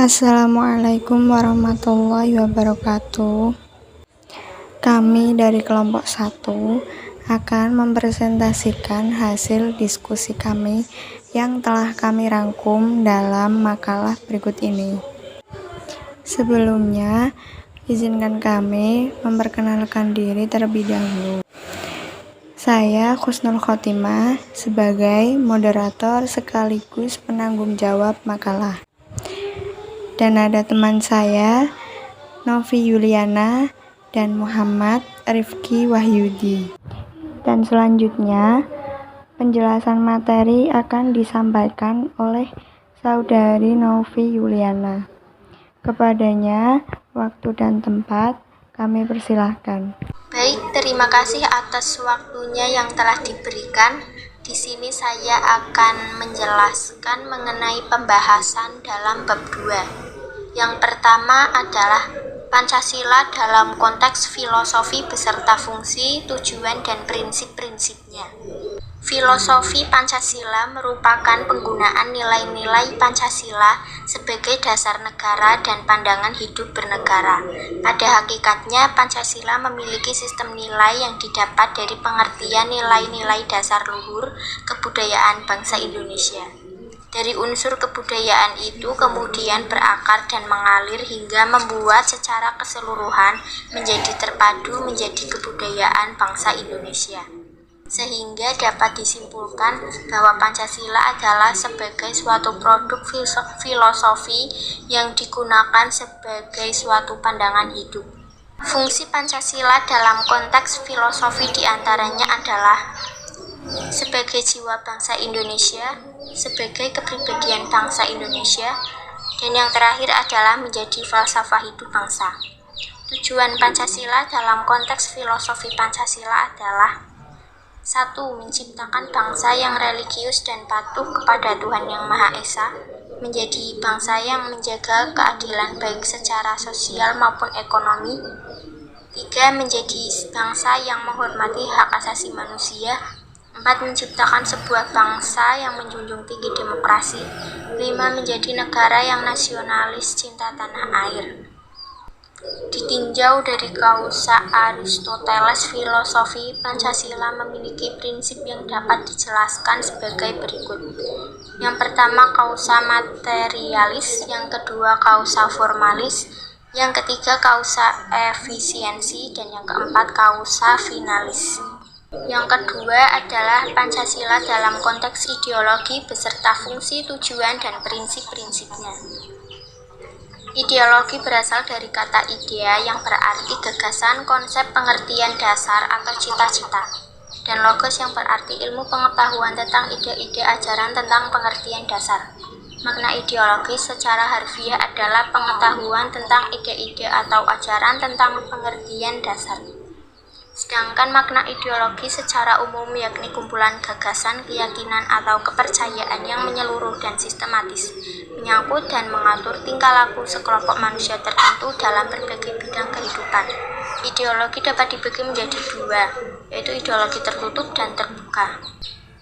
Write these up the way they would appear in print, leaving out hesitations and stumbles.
Assalamualaikum warahmatullahi wabarakatuh. Kami dari kelompok 1 akan mempresentasikan hasil diskusi kami yang telah kami rangkum dalam makalah berikut ini. Sebelumnya, izinkan kami memperkenalkan diri terlebih dahulu. Saya Husnul Khotimah sebagai moderator sekaligus penanggung jawab makalah. Dan ada teman saya, Novi Yuliana dan Muhammad Rifki Wahyudi. Dan selanjutnya, penjelasan materi akan disampaikan oleh saudari Novi Yuliana. Kepadanya, waktu dan tempat kami persilahkan. Baik, terima kasih atas waktunya yang telah diberikan. Di sini saya akan menjelaskan mengenai pembahasan dalam bab 2. Yang pertama adalah Pancasila dalam konteks filosofi beserta fungsi, tujuan, dan prinsip-prinsipnya. Filosofi Pancasila merupakan penggunaan nilai-nilai Pancasila sebagai dasar negara dan pandangan hidup bernegara. Pada hakikatnya, Pancasila memiliki sistem nilai yang didapat dari pengertian nilai-nilai dasar luhur kebudayaan bangsa Indonesia. Dari unsur kebudayaan itu kemudian berakar dan mengalir hingga membuat secara keseluruhan menjadi terpadu menjadi kebudayaan bangsa Indonesia. Sehingga dapat disimpulkan bahwa Pancasila adalah sebagai suatu produk filosofi yang digunakan sebagai suatu pandangan hidup. Fungsi Pancasila dalam konteks filosofi diantaranya adalah sebagai jiwa bangsa Indonesia, sebagai kepribadian bangsa Indonesia, dan yang terakhir adalah menjadi falsafah hidup bangsa. Tujuan Pancasila dalam konteks filosofi Pancasila adalah 1. Menciptakan bangsa yang religius dan patuh kepada Tuhan Yang Maha Esa, menjadi bangsa yang menjaga keadilan baik secara sosial maupun ekonomi. 3. Menjadi bangsa yang menghormati hak asasi manusia. 4. Menciptakan sebuah bangsa yang menjunjung tinggi demokrasi. 5. Menjadi negara yang nasionalis cinta tanah air. Ditinjau dari kausa Aristoteles, filosofi Pancasila memiliki prinsip yang dapat dijelaskan sebagai berikut. Yang pertama, kausa materialis. Yang kedua, kausa formalis. Yang ketiga, kausa efisiensi. Dan yang keempat, kausa finalis. Yang kedua adalah Pancasila dalam konteks ideologi beserta fungsi, tujuan, dan prinsip-prinsipnya. Ideologi berasal dari kata idea yang berarti gagasan, konsep, pengertian dasar atau cita-cita, dan logos yang berarti ilmu pengetahuan tentang ide-ide ajaran tentang pengertian dasar. Makna ideologi secara harfiah adalah pengetahuan tentang ide-ide atau ajaran tentang pengertian dasar. Sedangkan makna ideologi secara umum yakni kumpulan gagasan, keyakinan atau kepercayaan yang menyeluruh dan sistematis, menyangkut dan mengatur tingkah laku sekelompok manusia tertentu dalam berbagai bidang kehidupan. Ideologi dapat dibagi menjadi 2, yaitu ideologi tertutup dan terbuka.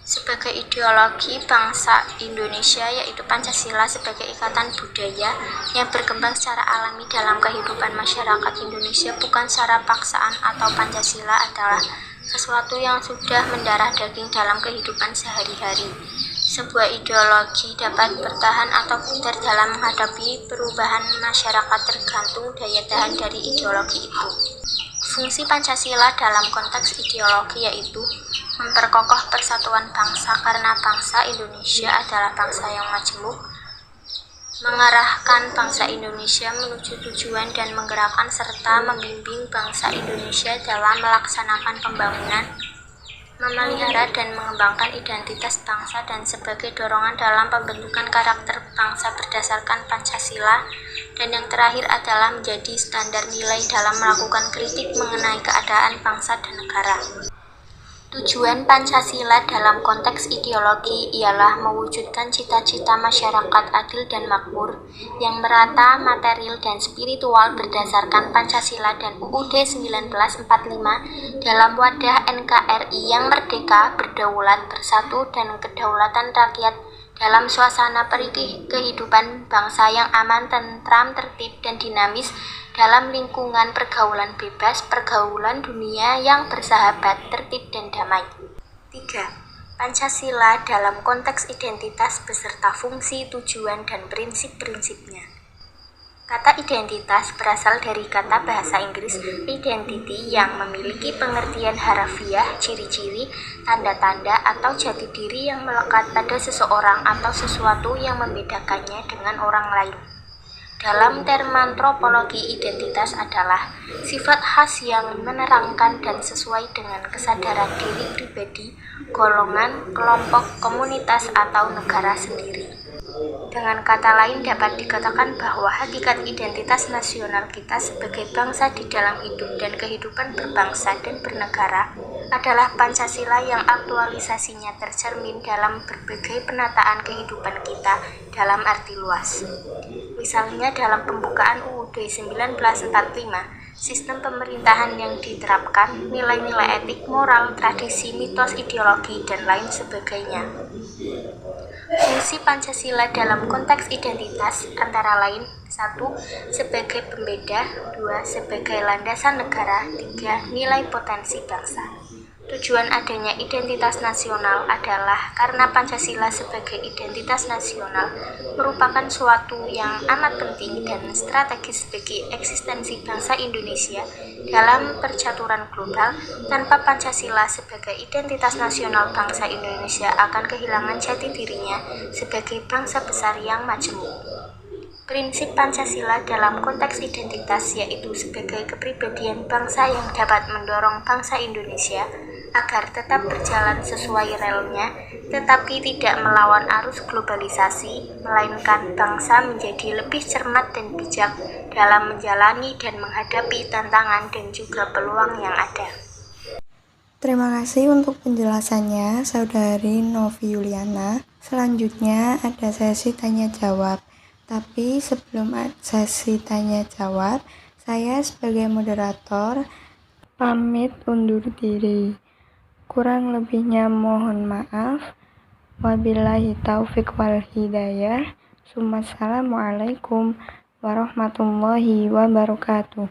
Sebagai ideologi bangsa Indonesia, yaitu Pancasila sebagai ikatan budaya yang berkembang secara alami dalam kehidupan masyarakat Indonesia bukan secara paksaan, atau Pancasila adalah sesuatu yang sudah mendarah daging dalam kehidupan sehari-hari. Sebuah ideologi dapat bertahan atau pudar dalam menghadapi perubahan masyarakat tergantung daya tahan dari ideologi itu. Fungsi Pancasila dalam konteks ideologi yaitu memperkokoh persatuan bangsa karena bangsa Indonesia adalah bangsa yang majemuk, mengarahkan bangsa Indonesia menuju tujuan dan menggerakkan serta membimbing bangsa Indonesia dalam melaksanakan pembangunan, memelihara dan mengembangkan identitas bangsa dan sebagai dorongan dalam pembentukan karakter bangsa berdasarkan Pancasila, dan yang terakhir adalah menjadi standar nilai dalam melakukan kritik mengenai keadaan bangsa dan negara. Tujuan Pancasila dalam konteks ideologi ialah mewujudkan cita-cita masyarakat adil dan makmur yang merata, material, dan spiritual berdasarkan Pancasila dan UUD 1945 dalam wadah NKRI yang merdeka, berdaulat, bersatu, dan kedaulatan rakyat Dalam suasana kehidupan bangsa yang aman, tentram, tertib, dan dinamis, dalam lingkungan pergaulan bebas, pergaulan dunia yang bersahabat, tertib, dan damai. 3. Pancasila dalam konteks identitas beserta fungsi, tujuan, dan prinsip-prinsipnya. Kata identitas berasal dari kata bahasa Inggris identity yang memiliki pengertian harafiah, ciri-ciri, tanda-tanda, atau jati diri yang melekat pada seseorang atau sesuatu yang membedakannya dengan orang lain. Dalam term antropologi, identitas adalah sifat khas yang menerangkan dan sesuai dengan kesadaran diri pribadi, golongan, kelompok, komunitas, atau negara sendiri. Dengan kata lain dapat dikatakan bahwa hakikat identitas nasional kita sebagai bangsa di dalam hidup dan kehidupan berbangsa dan bernegara adalah Pancasila yang aktualisasinya tercermin dalam berbagai penataan kehidupan kita dalam arti luas. Misalnya dalam pembukaan UUD 1945, sistem pemerintahan yang diterapkan, nilai-nilai etik, moral, tradisi, mitos, ideologi, dan lain sebagainya. Fungsi Pancasila dalam konteks identitas antara lain 1. Sebagai pembeda, 2. Sebagai landasan negara, 3. Nilai potensi bangsa. Tujuan adanya identitas nasional adalah karena Pancasila sebagai identitas nasional merupakan suatu yang amat penting dan strategis bagi eksistensi bangsa Indonesia dalam percaturan global. Tanpa Pancasila sebagai identitas nasional, bangsa Indonesia akan kehilangan jati dirinya sebagai bangsa besar yang majemuk. Prinsip Pancasila dalam konteks identitas yaitu sebagai kepribadian bangsa yang dapat mendorong bangsa Indonesia agar tetap berjalan sesuai relnya, tetapi tidak melawan arus globalisasi, melainkan bangsa menjadi lebih cermat dan bijak dalam menjalani dan menghadapi tantangan dan juga peluang yang ada. Terima kasih untuk penjelasannya, Saudari Novi Yuliana. Selanjutnya ada sesi tanya jawab. Tapi sebelum sesi tanya jawab, saya sebagai moderator pamit undur diri. Kurang lebihnya mohon maaf. Wabillahi taufiq wal hidayah. Assalamualaikum warahmatullahi wabarakatuh.